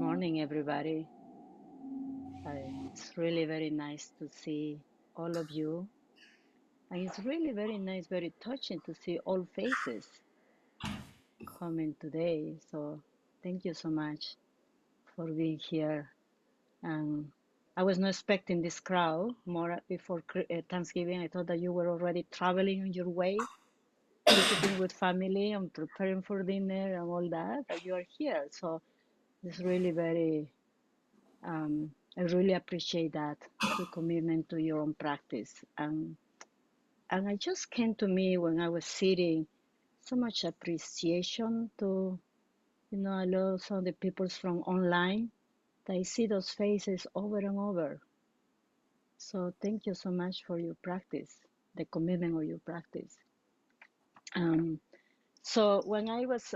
morning, everybody. It's really very nice to see all of you. And it's really very nice, very touching to see all faces coming today. So thank you so much for being here. And I was not expecting this crowd more before Thanksgiving. I thought that you were already traveling on your way, visiting with family and preparing for dinner and all that, but you are here. So it's really very I really appreciate that, your commitment to your own practice. And it just came to me when I was sitting, so much appreciation to, I love some of the people from online that I see those faces over and over. So thank you so much for your practice, the commitment of your practice. Um, so when I was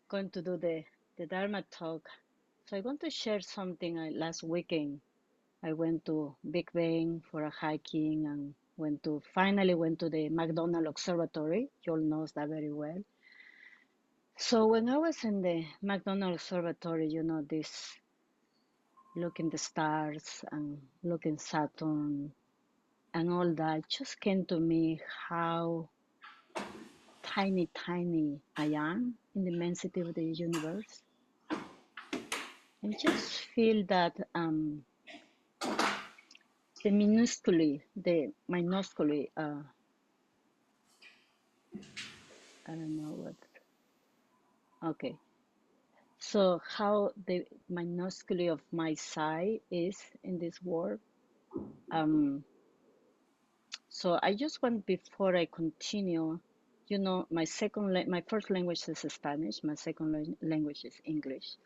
going to do the Dharma talk, so I want to share something last weekend. I went to Big Bang for a hiking and finally went to the McDonald Observatory. You all knows that very well. So when I was in the McDonald Observatory, this looking the stars and looking Saturn and all that, it just came to me how tiny, tiny I am in the immensity of the universe. And just feel that minuscule, I don't know what. Okay. So how the minuscule of my size is in this world. Um, so I just want, before I continue, my first language is Spanish. My second language is English.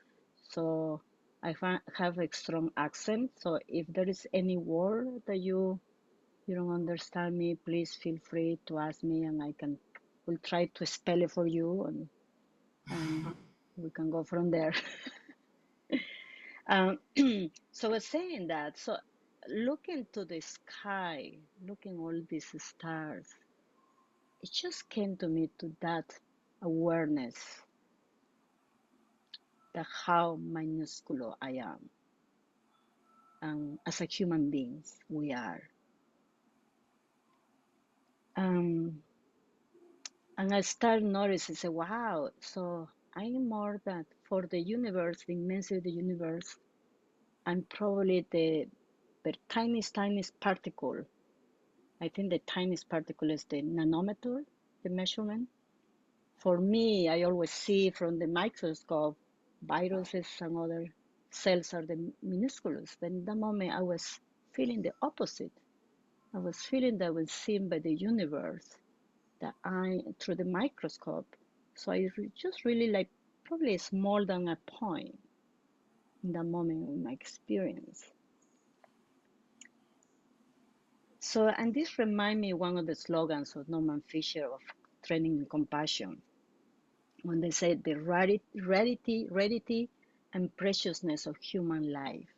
So have a strong accent. So if there is any word that you don't understand me, please feel free to ask me, and will try to spell it for you, and we can go from there. Um, so I was saying that, so looking to the sky, looking all these stars, it just came to me to that awareness that how minuscule I am. And as a human beings, we are. Um, and I start noticing, say, wow, so I'm more than for the universe, the immensity of the universe, I'm probably the tiniest particle. I think the tiniest particle is the nanometer, the measurement. For me, I always see from the microscope, viruses and other cells are the minusculous. But in that moment, I was feeling the opposite. I was feeling that I was seen by the universe, that I through the microscope. So just really like probably small than a point in that moment in my experience. So, and this remind me one of the slogans of Norman Fisher of Training in Compassion, when they say the rarity and preciousness of human life.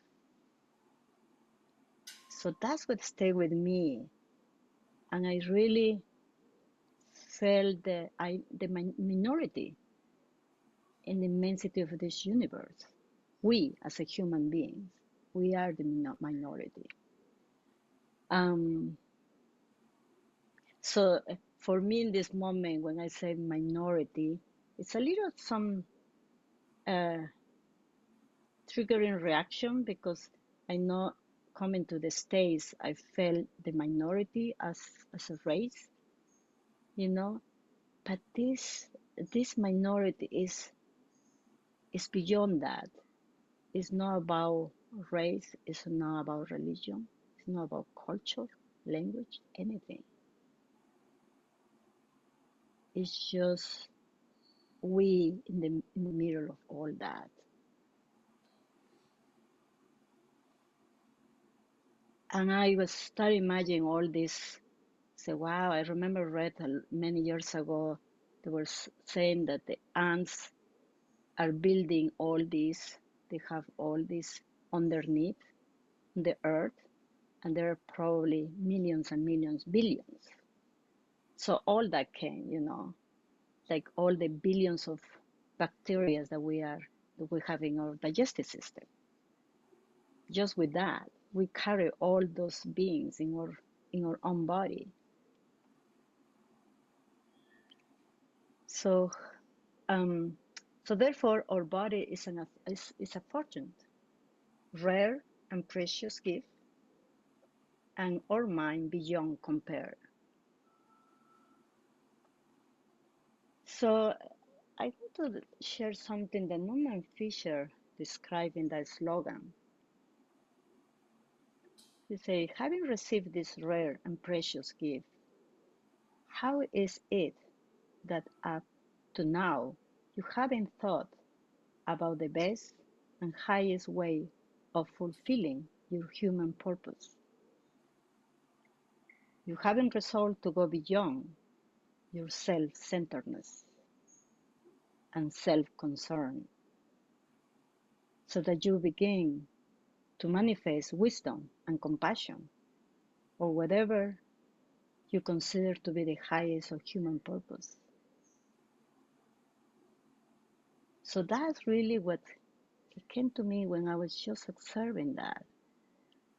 So that's what stayed with me. And I really felt the minority in the immensity of this universe. We, as a human beings, we are the minority. Um, so for me in this moment, when I say minority, it's a little some uh, triggering reaction, because I know coming to the States, I felt the minority as a race, you know. But this minority is beyond that. It's not about race. It's not about religion. It's not about culture, language, anything. It's just we in the middle of all that. And I was starting imagining all this. Say, wow, I remember read many years ago, they were saying that the ants are building all this, they have all this underneath the earth, and there are probably millions and millions, billions. So all that came, like all the billions of bacteria that we are that we have in our digestive system. Just with that, we carry all those beings in our own body. So, um, so therefore, our body is a fortune, rare and precious gift, and our mind beyond compare. So, I want to share something that Norman Fisher described in that slogan. He said, having received this rare and precious gift, how is it that up to now you haven't thought about the best and highest way of fulfilling your human purpose? You haven't resolved to go beyond your self-centeredness and self-concern so that you begin to manifest wisdom and compassion or whatever you consider to be the highest of human purpose. So that's really what it came to me when I was just observing that,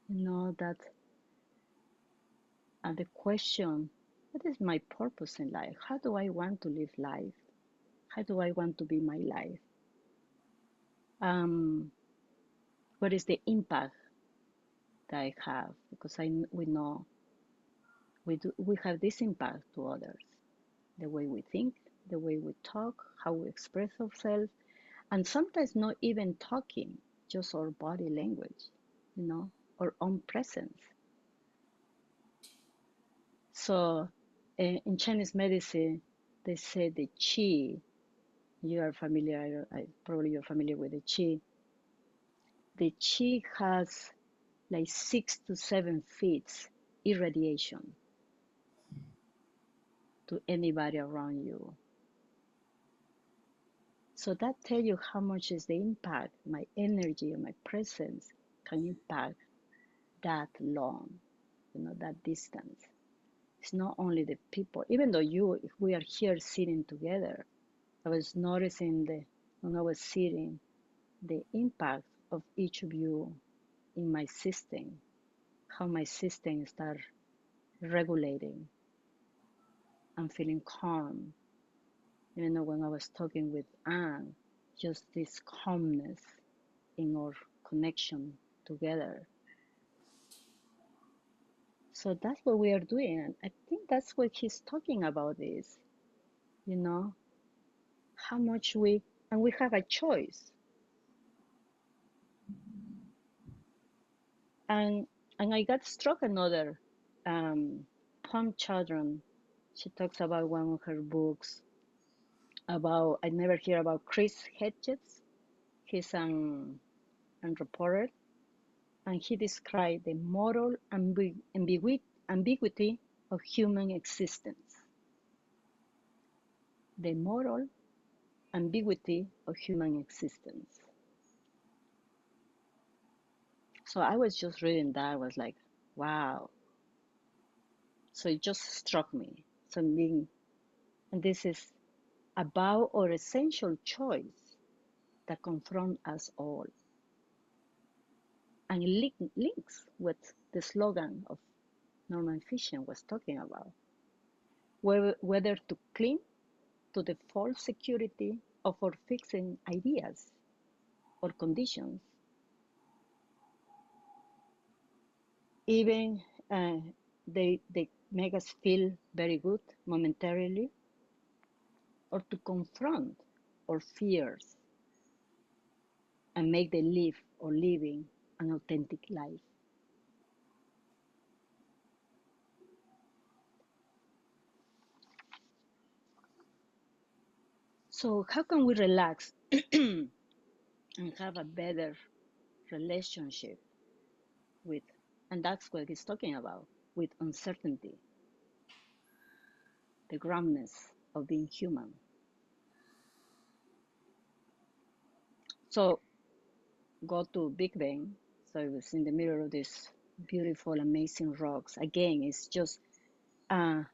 that the question, what is my purpose in life? How do I want to live life? How do I want to be my life? What is the impact that I have? Because we know we have this impact to others, the way we think, the way we talk, how we express ourselves, and sometimes not even talking, just our body language, our own presence. So in Chinese medicine, they say the qi. You are familiar, probably you're familiar with the qi. The qi has like 6 to 7 feet irradiation to anybody around you. So that tells you how much is the impact, my energy and my presence can impact that long, that distance. It's not only the people, even though if we are here sitting together, I was noticing when I was sitting, the impact of each of you in my system, how my system start regulating and feeling calm. Even though when I was talking with Anne, just this calmness in our connection together. So that's what we are doing. And I think that's what he's talking about is, how much we have a choice. And I got struck another Palm Children. She talks about one of her books about, I never hear about Chris Hedges. He's an reporter, and he described the moral ambiguity of human existence. The moral ambiguity of human existence. So I was just reading that, I was like, wow. So it just struck me. Something, and this is about our essential choice that confront us all. And it links with the slogan of Norman Fisher was talking about, whether to cling to the false security of our fixing ideas or conditions, even they make us feel very good momentarily, or to confront our fears and make them live or living an authentic life. So how can we relax and have a better relationship with, and that's what he's talking about, with uncertainty, the groundness of being human. So go to Big Bang. So it was in the middle of these beautiful, amazing rocks. Again, it's just, and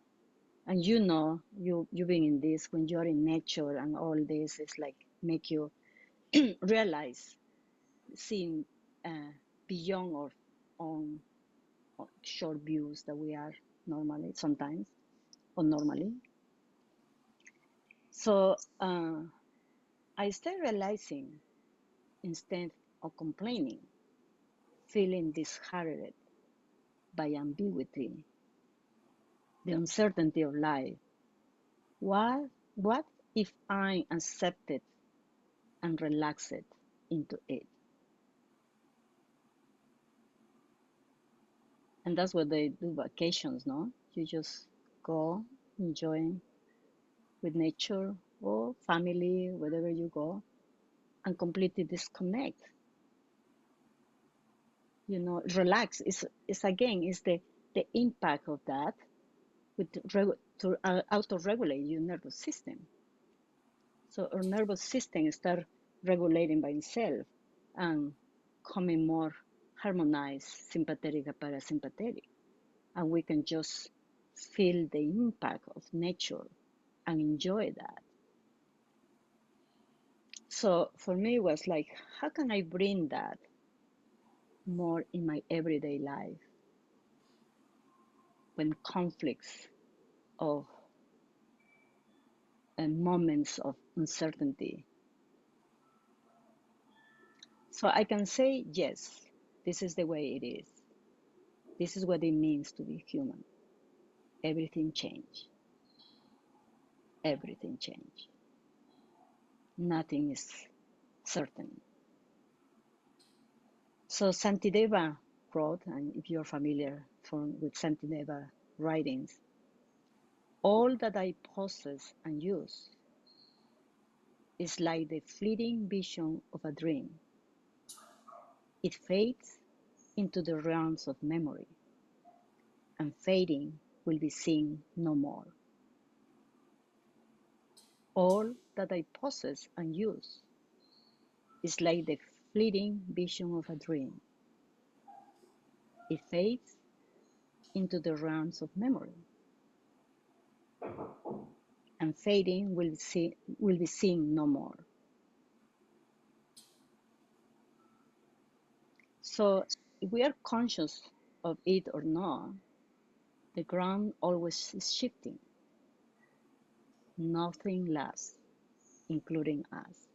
you've been in this, when you're in nature and all this, it's like make you realize, seeing beyond our own short views that we are normally, sometimes, or normally. So I started realizing, instead of complaining, feeling disheartened by ambiguity, the uncertainty of life. What if I accepted and relaxed into it? And that's what they do vacations, no? You just go, enjoy with nature or family, wherever you go, and completely disconnect. You know, relax. It's again, is the impact of that with to auto-regulate your nervous system. So our nervous system start regulating by itself and becoming more harmonized, sympathetic and parasympathetic. And we can just feel the impact of nature and enjoy that. So for me, it was like, how can I bring that more in my everyday life when conflicts of and moments of uncertainty? So I can say, yes, this is the way it is. This is what it means to be human. Everything change. Everything change. Nothing is certain. So Santideva wrote, and if you're familiar with Santideva writings, all that I possess and use is like the fleeting vision of a dream. It fades into the realms of memory, and fading will be seen no more. All that I possess and use is like the fleeting vision of a dream. It fades into the realms of memory, and fading will be seen no more. So if we are conscious of it or not, the ground always is shifting. Nothing lasts, including us.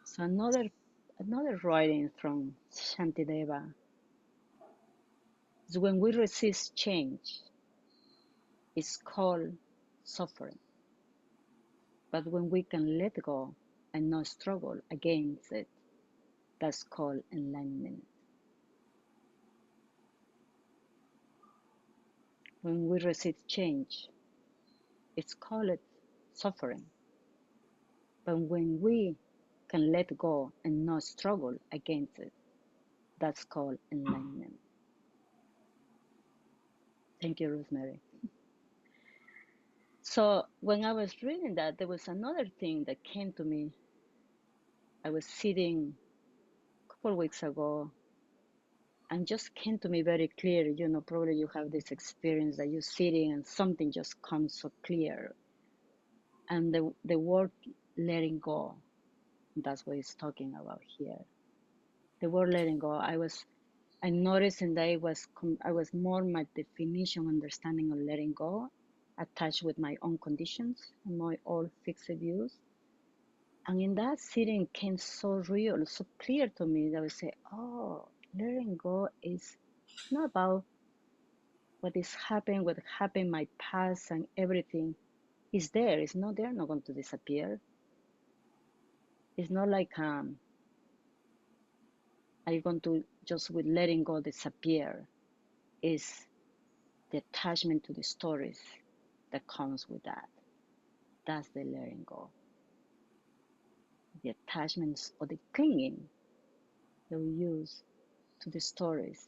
So another writing from Shantideva is when we resist change, it's called suffering. But when we can let go and not struggle against it, that's called enlightenment. When we resist change, it's called suffering. But when we can let go and not struggle against it, that's called enlightenment. Thank you, Rosemary. So when I was reading that, there was another thing that came to me. I was sitting a couple of weeks ago and just came to me very clear. You know, probably you have this experience that you're sitting and something just comes so clear. And the word letting go, that's what it's talking about here. The word letting go, I noticed that I was more my definition, understanding of letting go, attached with my own conditions and my own fixed views. And in that sitting came so real, so clear to me that I say, oh, letting go is not about what happened in my past and everything is there. It's not there, not going to disappear. It's not like I'm going to just with letting go disappear. Is the attachment to the stories that comes with that. That's the letting go. The attachments or the clinging that we use to the stories.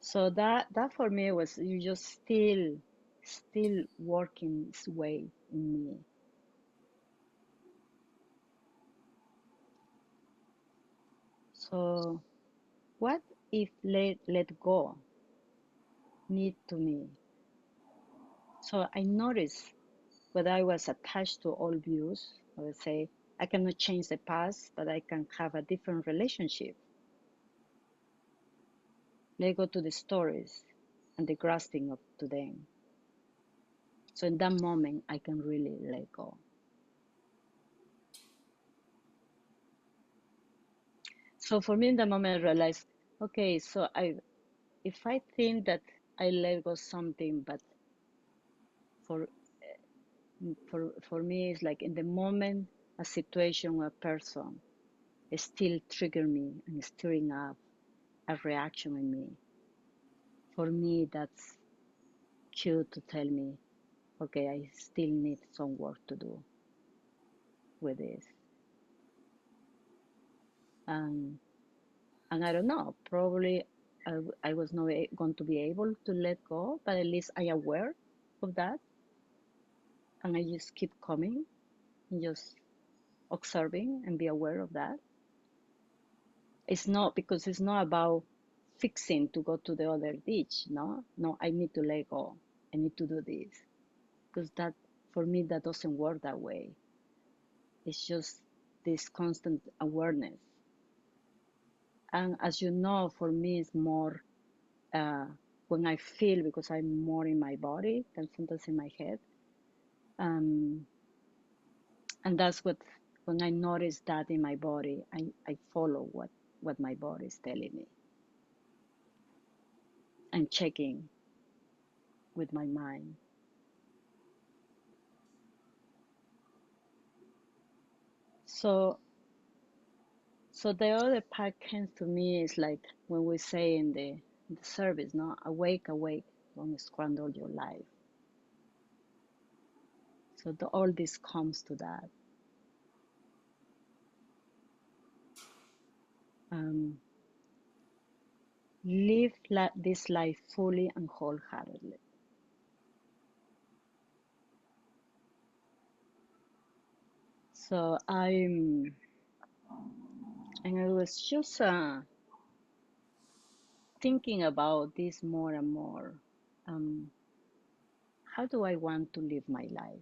So that for me was you just still working its way in me. So what if let go need to me So I noticed whether I was attached to old views. I would say, I cannot change the past, but I can have a different relationship. Let go to the stories and the grasping of to them. So in that moment, I can really let go. So for me, in that moment, I realized, okay, so if I think that I let go something, but for for me, it's like in the moment, a situation or a person still trigger me and stirring up a reaction in me. For me, that's cue to tell me, okay, I still need some work to do with this. Um, and I don't know, probably I was not going to be able to let go, but at least I aware of that, and I just keep coming, and just observing and be aware of that. It's not because it's not about fixing to go to the other ditch. No, I need to let go. I need to do this because that for me that doesn't work that way. It's just this constant awareness. And as you know, for me, it's more uh, when I feel, because I'm more in my body than sometimes in my head. Um, and that's what, when I notice that in my body, I follow what my body is telling me and checking with my mind. So, so the other part comes to me is like when we say in the service, no, awake, awake, don't squander your life. So all this comes to that. Um, live this life fully and wholeheartedly. So and I was just thinking about this more and more. Um, how do I want to live my life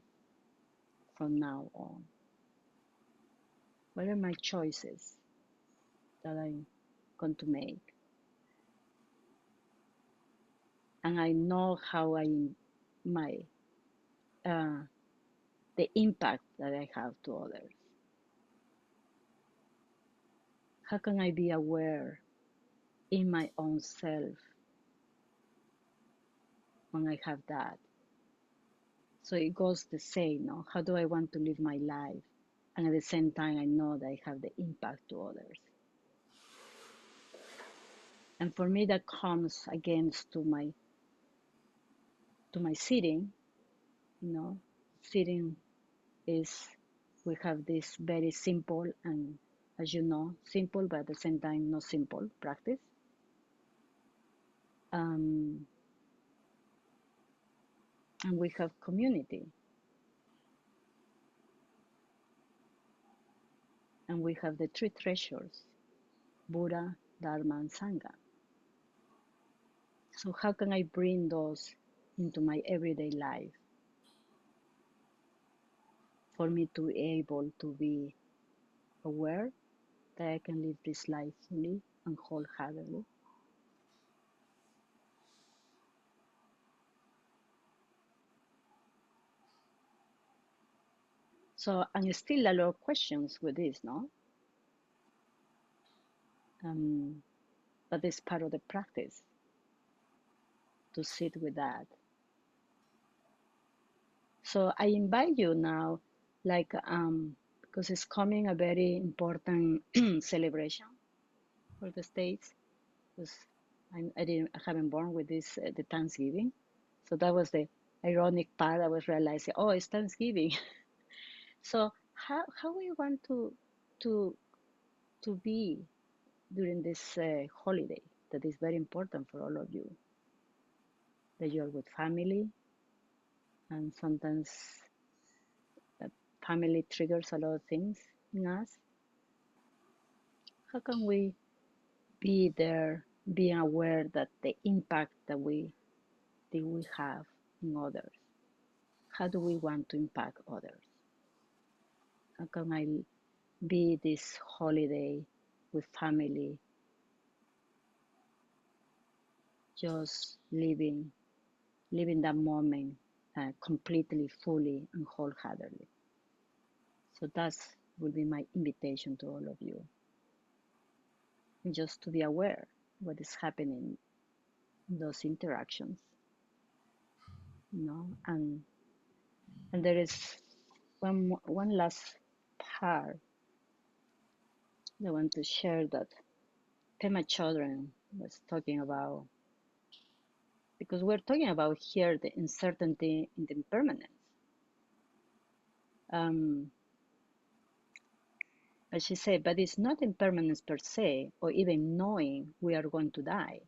from now on? What are my choices that I'm going to make? And I know how my uh, the impact that I have to others. How can I be aware in my own self when I have that? So it goes the same, no? How do I want to live my life? And at the same time, I know that I have the impact to others. And for me, that comes against to my sitting. Sitting is, we have this very simple and, as you know, simple but at the same time not simple practice. Um, and we have community, and we have the three treasures: Buddha, Dharma, and Sangha. So how can I bring those into my everyday life for me to be able to be aware that I can live this life fully and wholeheartedly? So, and still a lot of questions with this, no? Um, but it's part of the practice to sit with that. So I invite you now, like, because it's coming a very important celebration for the States, because I haven't born with this the Thanksgiving, so that was the ironic part. I was realizing, oh, it's Thanksgiving. So how we want to to be during this holiday that is very important for all of you, that you are with family, and sometimes that family triggers a lot of things in us. How can we be there, being aware that the impact that we have in others? How do we want to impact others? How can I be this holiday with family, just living that moment completely, fully, and wholeheartedly? So that will be my invitation to all of you, just to be aware what is happening in those interactions, and there is one last part I want to share that Tema Children was talking about, because we're talking about here the uncertainty in the impermanence. As she said, but it's not impermanence per se, or even knowing we are going to die.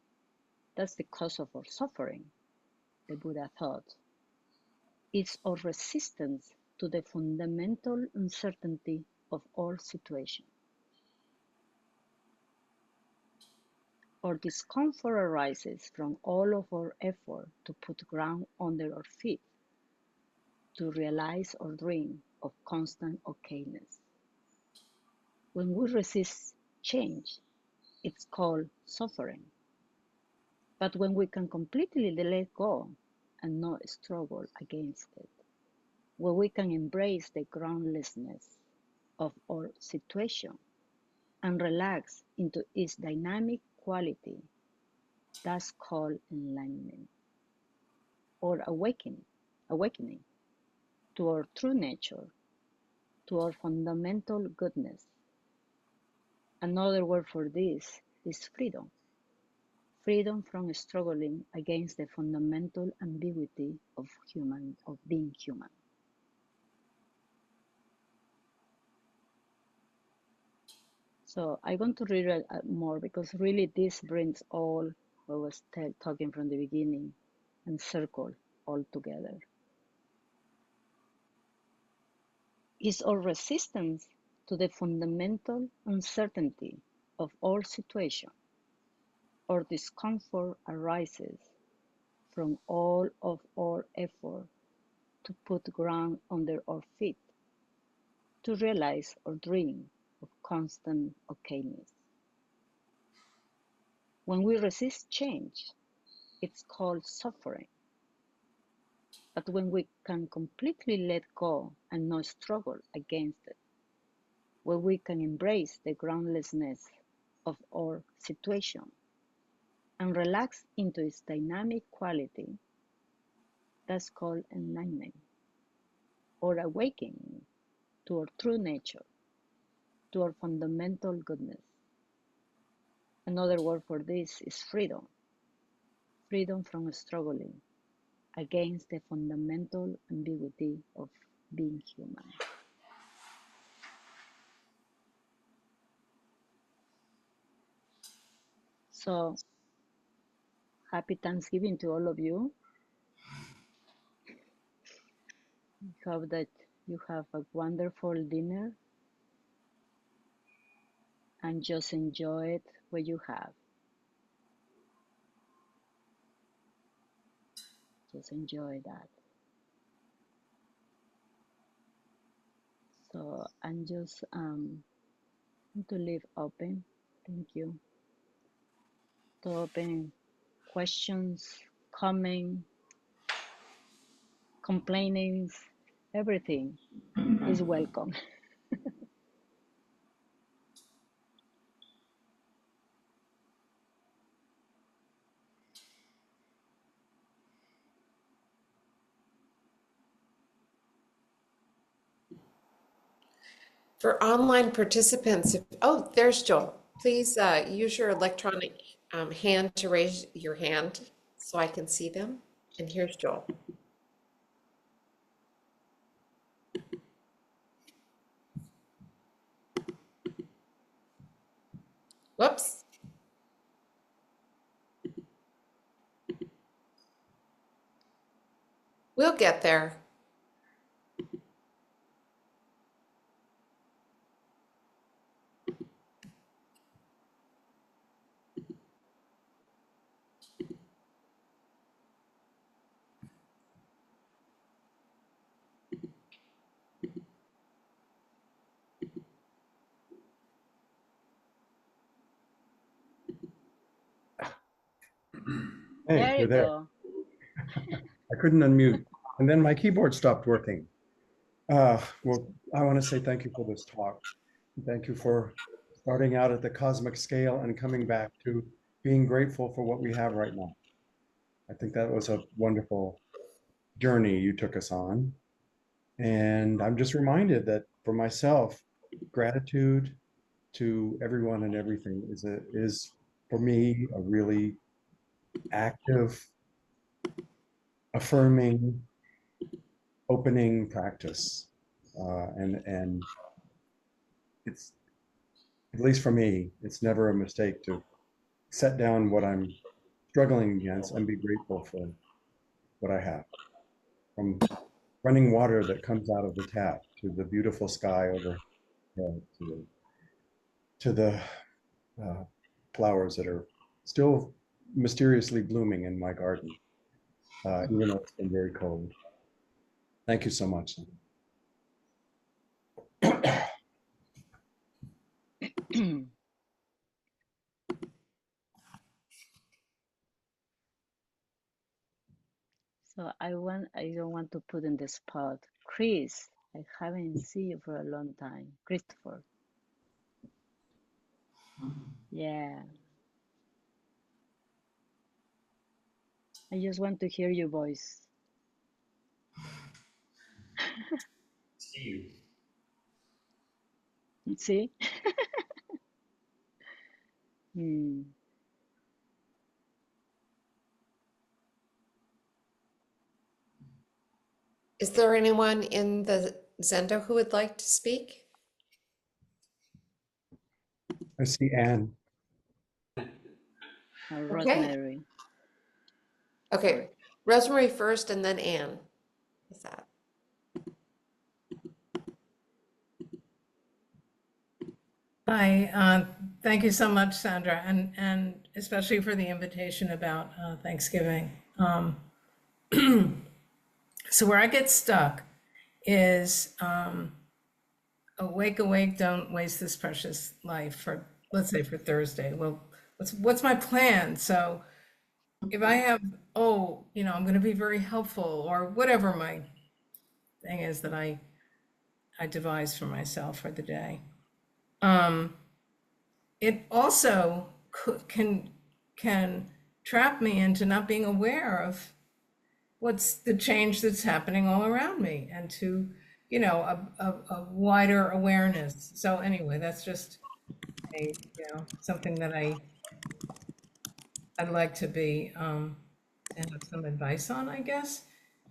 That's the cause of our suffering, the Buddha thought. It's our resistance to the fundamental uncertainty of all situations. Our discomfort arises from all of our effort to put ground under our feet, to realize our dream of constant okayness. When we resist change, it's called suffering. But when we can completely let go and not struggle against it, when we can embrace the groundlessness of our situation and relax into its dynamic quality, that's called enlightenment or awakening to our true nature, to our fundamental goodness. Another word for this is freedom. Freedom from struggling against the fundamental ambiguity of being human. So I want to read more, because really this brings all what was talking from the beginning and circle all together. Is our resistance to the fundamental uncertainty of all situations. Our discomfort arises from all of our effort to put ground under our feet, to realize our dream of constant okayness. When we resist change, it's called suffering. But when we can completely let go and not struggle against it, when we can embrace the groundlessness of our situation and relax into its dynamic quality, that's called enlightenment or awakening to our true nature, to our fundamental goodness. Another word for this is freedom. Freedom from struggling against the fundamental ambiguity of being human. So, happy Thanksgiving to all of you. I hope that you have a wonderful dinner and just enjoy it what you have. Just enjoy that. So I'm just to leave open. Thank you. To open questions, comment, complainings, everything is welcome. For online participants, oh, there's Joel. Please use your electronic hand to raise your hand so I can see them. And here's Joel. Whoops. We'll get there. Hey, There you you're there. go. I couldn't unmute. And then my keyboard stopped working. Well, I want to say thank you for this talk. Thank you for starting out at the cosmic scale and coming back to being grateful for what we have right now. I think that was a wonderful journey you took us on. And I'm just reminded that for myself, gratitude to everyone and everything is for me a really active, affirming, opening practice. And it's, at least for me, it's never a mistake to set down what I'm struggling against and be grateful for what I have. From running water that comes out of the tap to the beautiful sky overhead to the uh, flowers that are still mysteriously blooming in my garden, even though it's been very cold. Thank you so much. So I don't want to put in the spot. Chris, I haven't seen you for a long time. Christopher. Yeah. I just want to hear your voice. Steve. See? Hmm. Is there anyone in the Zendo who would like to speak? I see Anne. Okay. Rosemary. Okay. Sorry. Rosemary first and then Anne. Is that? Hi, thank you so much, Sandra, and especially for the invitation about Thanksgiving. So where I get stuck is awake, awake, don't waste this precious life for, let's say, for Thursday. Well, what's my plan? So if I have, oh, I'm going to be very helpful or whatever my thing is that I devise for myself for the day. It also can trap me into not being aware of what's the change that's happening all around me and to a wider awareness. So anyway, that's just something that I'd like to be to have some advice on, I guess.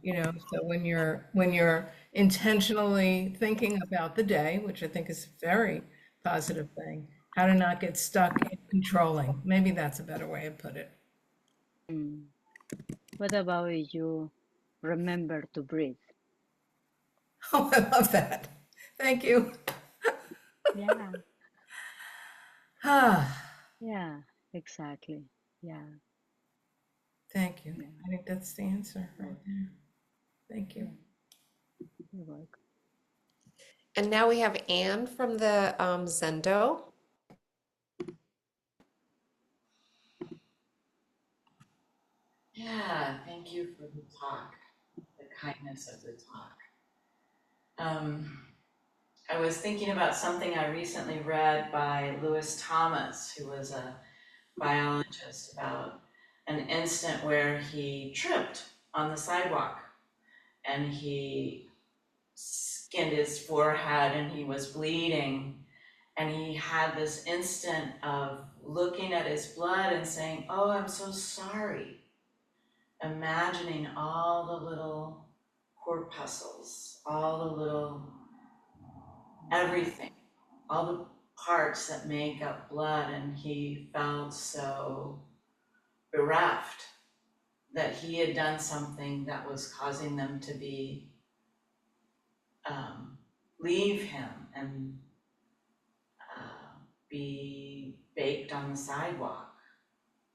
So when you're intentionally thinking about the day, which I think is a very positive thing, how to not get stuck in controlling. Maybe that's a better way of put it. Hmm. What about if you remember to breathe? Oh, I love that. Thank you. Yeah. Ah, Yeah. Exactly. Yeah. thank you. Yeah. I think that's the answer You're right welcome. there. Thank you. Yeah. You're welcome. And now we have Anne from the Zendo. Yeah, thank you for the talk, the kindness of the talk. Um, I was thinking about something I recently read by Lewis Thomas, who was a biologist, about an instant where he tripped on the sidewalk and he skinned his forehead and he was bleeding. And he had this instant of looking at his blood and saying, "Oh, I'm so sorry." Imagining all the little corpuscles, all the little everything, all the parts that make up blood, and he felt so bereft that he had done something that was causing them to be leave him and be baked on the sidewalk.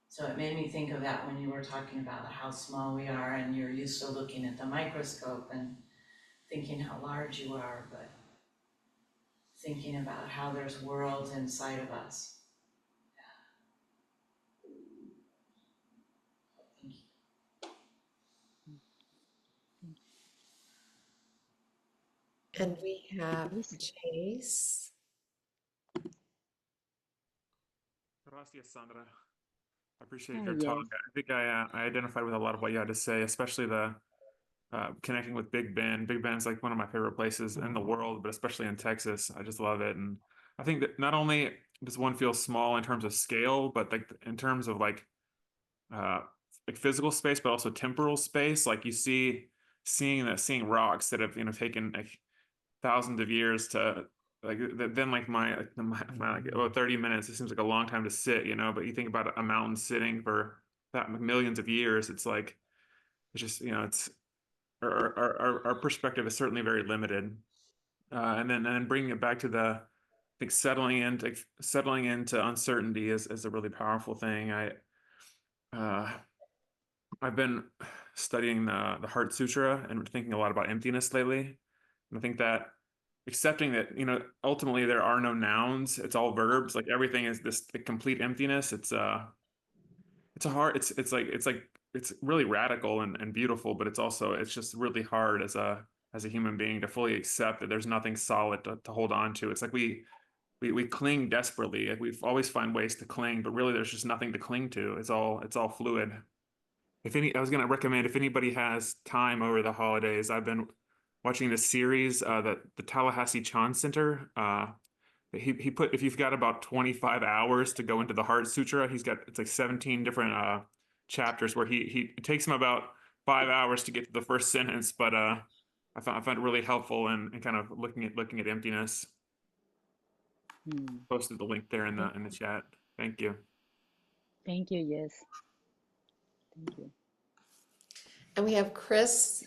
So it made me think of that when you were talking about how small we are and you're used to looking at the microscope and thinking how large you are, but thinking about how there's worlds inside of us. Thank you. And we have Please. Jace. Gracias, Sandra. I appreciate Ah, your talk. yes. I think I identified with a lot of what you had to say, especially the connecting with Big Bend. Big Bend's like one of my favorite places in the world, but especially in Texas. I just love it. And I think that not only does one feel small in terms of scale, but like in terms of uh like physical space, but also temporal space. Like you seeing rocks that have, taken like thousands of years to then like my like about 30 minutes, it seems like a long time to sit, but you think about a mountain sitting for that millions of years, it's like it's just, it's our perspective is certainly very limited. And then bringing it back to I think settling into uncertainty is a really powerful thing. Uh, I've been studying the Heart Sutra and thinking a lot about emptiness lately. And I think that accepting that, ultimately there are no nouns, it's all verbs. Like everything is the complete emptiness. It's a hard, it's really radical and beautiful, but it's just really hard as a human being to fully accept that there's nothing solid to hold on to. It's like we cling desperately. Like we always find ways to cling, but really there's just nothing to cling to. It's all fluid. I was going to recommend if anybody has time over the holidays, I've been watching this series that the Tallahassee Chan Center. He put if you've got about 25 hours to go into the Heart Sutra, it's like 17 different chapters where he it takes him about 5 hours to get to the first sentence, but I found it really helpful and kind of looking at emptiness. Hmm. Posted the link there in Thank, the chat. Thank you. thank you. Yes. Thank you. And we have Chris.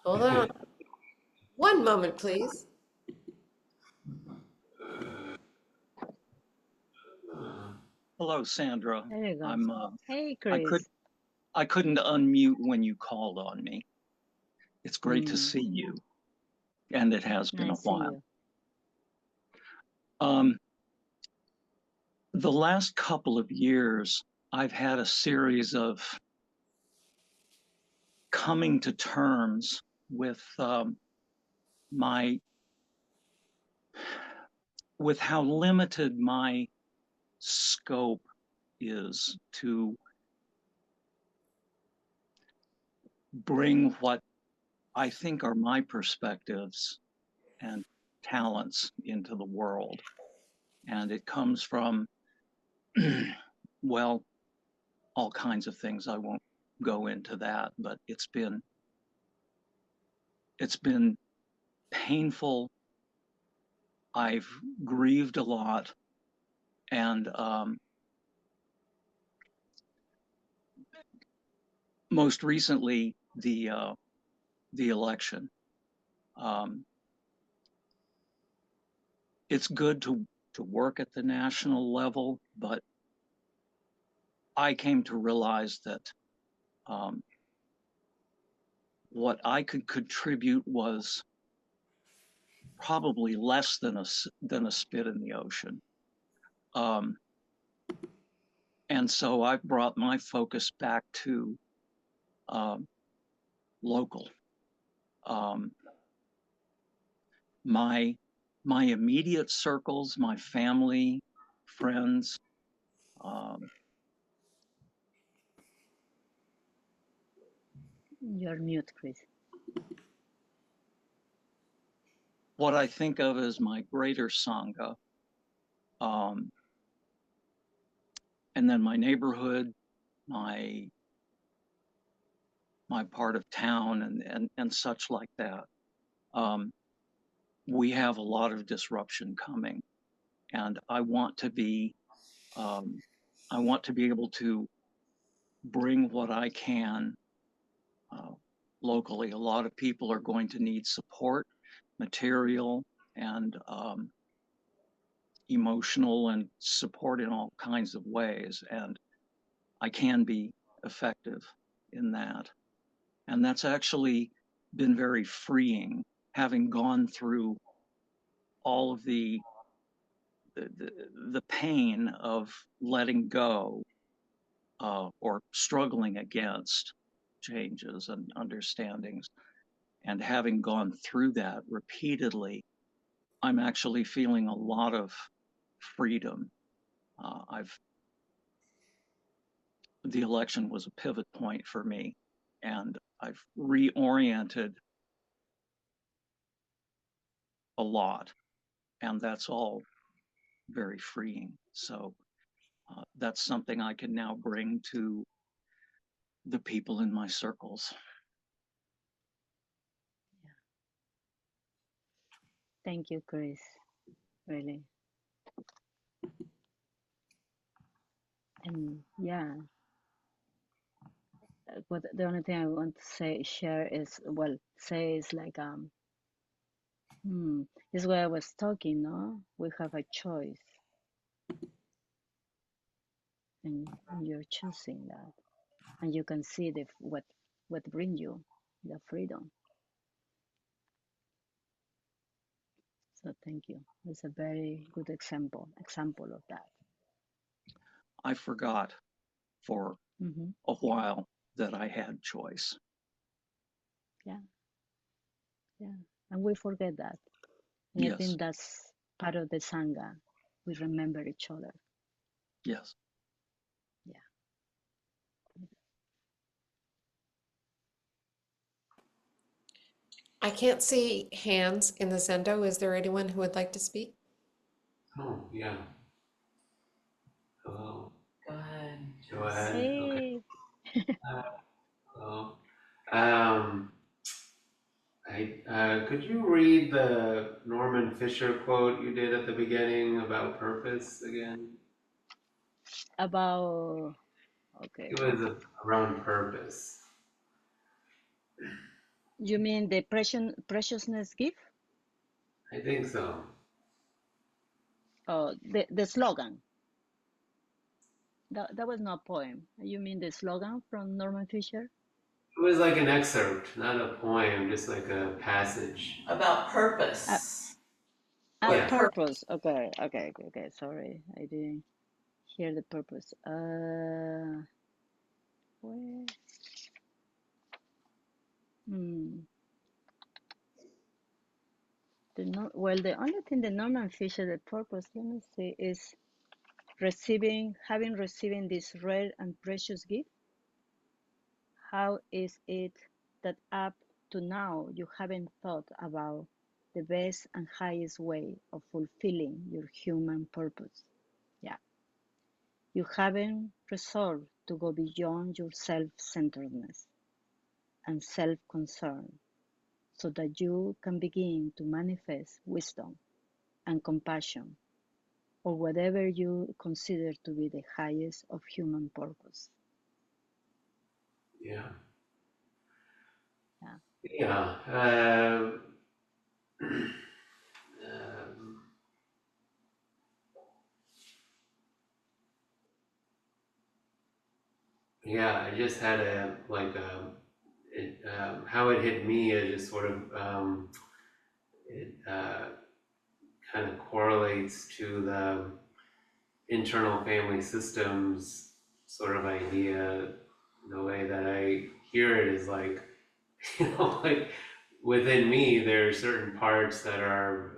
Hold on. One moment, please. Hello, Sandra. There you go. I'm Hey, I could Chris. I couldn't unmute when you called on me. It's great to Hmm. see you, and it has been I a see while. you. Um, the last couple of years, I've had a series of coming to terms with my with how limited my scope is to bring what I think are my perspectives and talents into the world. And it comes from, well, all kinds of things. I won't go into that, but it's been painful. I've grieved a lot, and most recently the election. Um, it's good to work at the national level, but I came to realize that um, what I could contribute was probably less than a spit in the ocean. And so I've brought my focus back to um, local. Um, my my immediate circles, my family, friends. Um, You're mute, Chris. what I think of as my greater sangha, um, and then my neighborhood, my my part of town, and such like that. Um, we have a lot of disruption coming, and I want to be able to bring what I can uh, locally. A lot of people are going to need support, material, and emotional, and support in all kinds of ways. And I can be effective in that. And that's actually been very freeing, having gone through all of the the pain of letting go or struggling against changes and understandings, and having gone through that repeatedly, I'm actually feeling a lot of freedom. The election was a pivot point for me, and I've reoriented a lot, and that's all very freeing. So that's something I can now bring to the people in my circles. Thank you, Chris. Really. And yeah, what the only thing I want to share is, well, say is like, is what I was talking, no? We have a choice, and you're choosing that, and you can see what brings you the freedom. So thank you. It's a very good example of that. I forgot for a while that I had choice. Yeah, yeah, and we forget that. And I Yes, think that's part of the Sangha. We remember each other. yes. Yeah. I can't see hands in the Zendo. Is there anyone who would like to speak? Oh, yeah. Hello. Go ahead. Go ahead. Okay. Hey. Hello. Could you read the Norman Fisher quote you did at the beginning about purpose again? About, okay. It was around purpose. You mean the preciousness gift? I think so. Oh, the slogan. That was not a poem. You mean the slogan from Norman Fisher? It was like an excerpt, not a poem, just like a passage. About purpose. Yeah. Purpose. Okay. Sorry, I didn't hear the purpose. Where? The only thing the Norman Fisher, the purpose, let me see, is having receiving this rare and precious gift. How is it that up to now you haven't thought about the best and highest way of fulfilling your human purpose? Yeah. You haven't resolved to go beyond your self-centeredness and self-concern so that you can begin to manifest wisdom and compassion, or whatever you consider to be the highest of human purpose. Yeah. Yeah. Yeah. Yeah, I just had how it hit me is just sort of, it kind of correlates to the internal family systems sort of idea. The way that I hear it is like, like within me, there are certain parts that are,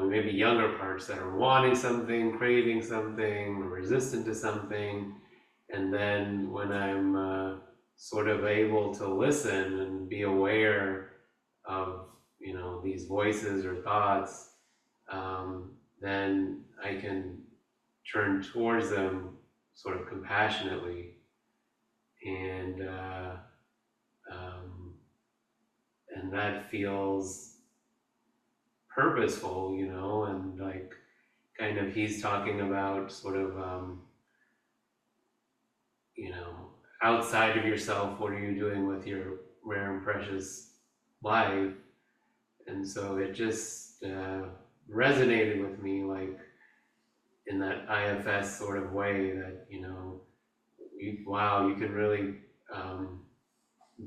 maybe younger parts that are wanting something, craving something, resistant to something. And then when I'm sort of able to listen and be aware of, these voices or thoughts, then I can turn towards them sort of compassionately, and and that feels purposeful, and like kind of he's talking about sort of you know outside of yourself, what are you doing with your rare and precious life? And so it just resonated with me, like in that IFS sort of way that you can really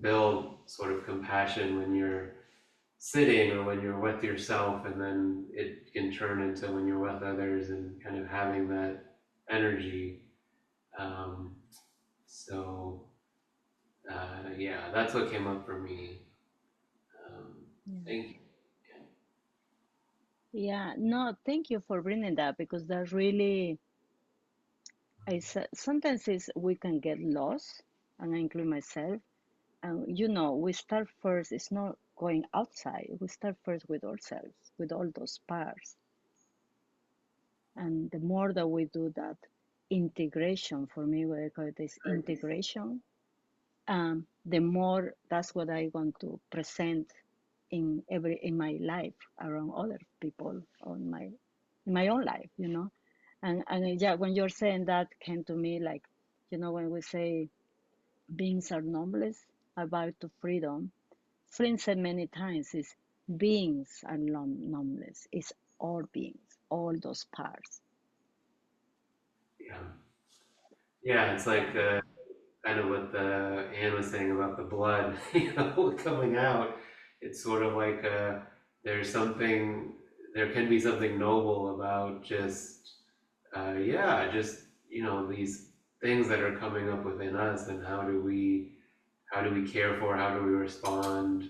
build sort of compassion when you're sitting or when you're with yourself, and then it can turn into when you're with others and kind of having that energy. Um, so yeah, that's what came up for me. Um, Yeah. thank you. Yeah. No, thank you for bringing that because that really, sometimes we can get lost, and I include myself. And we start first. It's not going outside. We start first with ourselves, with all those parts. And the more that we do that integration, for me, what I call it is integration, the more that's what I want to present in my life around other people, on my in my own life, And yeah, when you're saying that, came to me like, when we say beings are numbless, about to freedom. Flynn said many times is beings are numbless. It's all beings, all those parts. Yeah, yeah, it's like kind of what the Anne was saying about the blood, coming out. It's sort of like there's something, there can be something noble about just, yeah, just these things that are coming up within us, and how do we care for, how do we respond,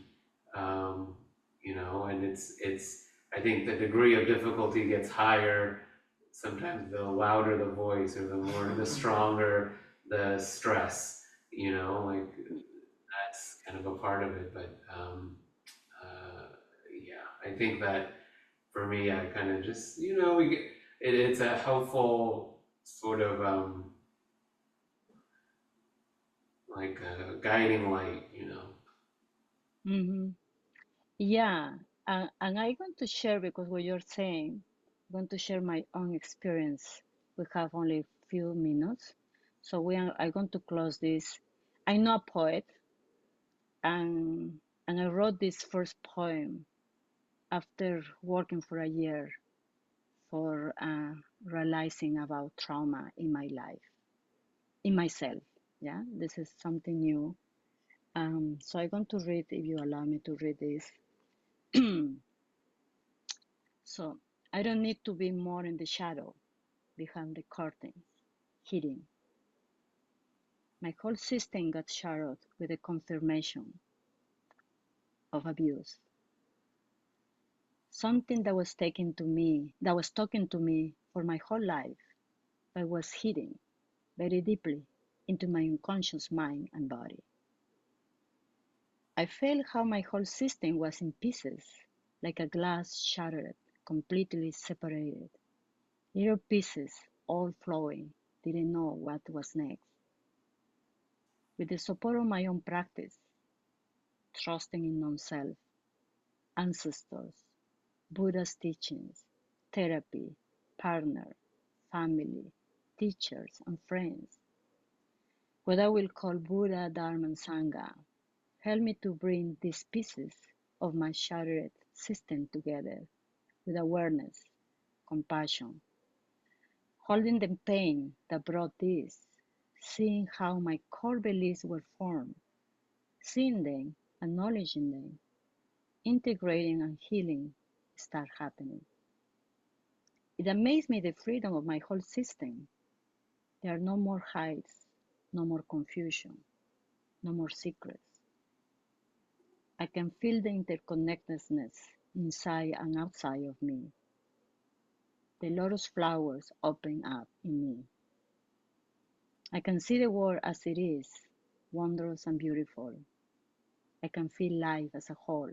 um, and it's I think the degree of difficulty gets higher. Sometimes the louder the voice, or the stronger the stress, like that's kind of a part of it. But yeah, I think that for me, I kind of just, we get, it's a helpful sort of like a guiding light. Hmm. Yeah, and I'm going to share, because what you're saying, I'm going to share my own experience. We have only a few minutes, so I'm going to close this. I'm not a poet, and I wrote this first poem after working for a year for realizing about trauma in my life, in myself. Yeah, this is something new. So I'm going to read, if you allow me to read this. So I don't need to be more in the shadow, behind the curtains, hidden. My whole system got shattered with the confirmation of abuse. Something that was talking to me for my whole life, but was hidden very deeply into my unconscious mind and body. I felt how my whole system was in pieces, like a glass shattered, completely separated. Little pieces, all flowing, didn't know what was next. With the support of my own practice, trusting in non-self, ancestors, Buddha's teachings, therapy, partner, family, teachers, and friends, what I will call Buddha, Dharma, and Sangha, help me to bring these pieces of my shattered system together with awareness, compassion, holding the pain that brought this, seeing how my core beliefs were formed, seeing them, acknowledging them, integrating and healing start happening. It amazed me the freedom of my whole system. There are no more hides, no more confusion, no more secrets. I can feel the interconnectedness inside and outside of me. The lotus flowers open up in me. I can see the world as it is, wondrous and beautiful. I can feel life as a whole.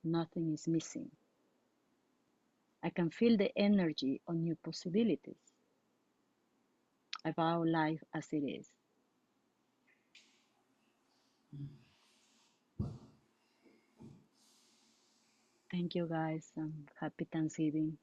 Nothing is missing. I can feel the energy of new possibilities. I vow life as it is. Thank you guys, and happy Thanksgiving.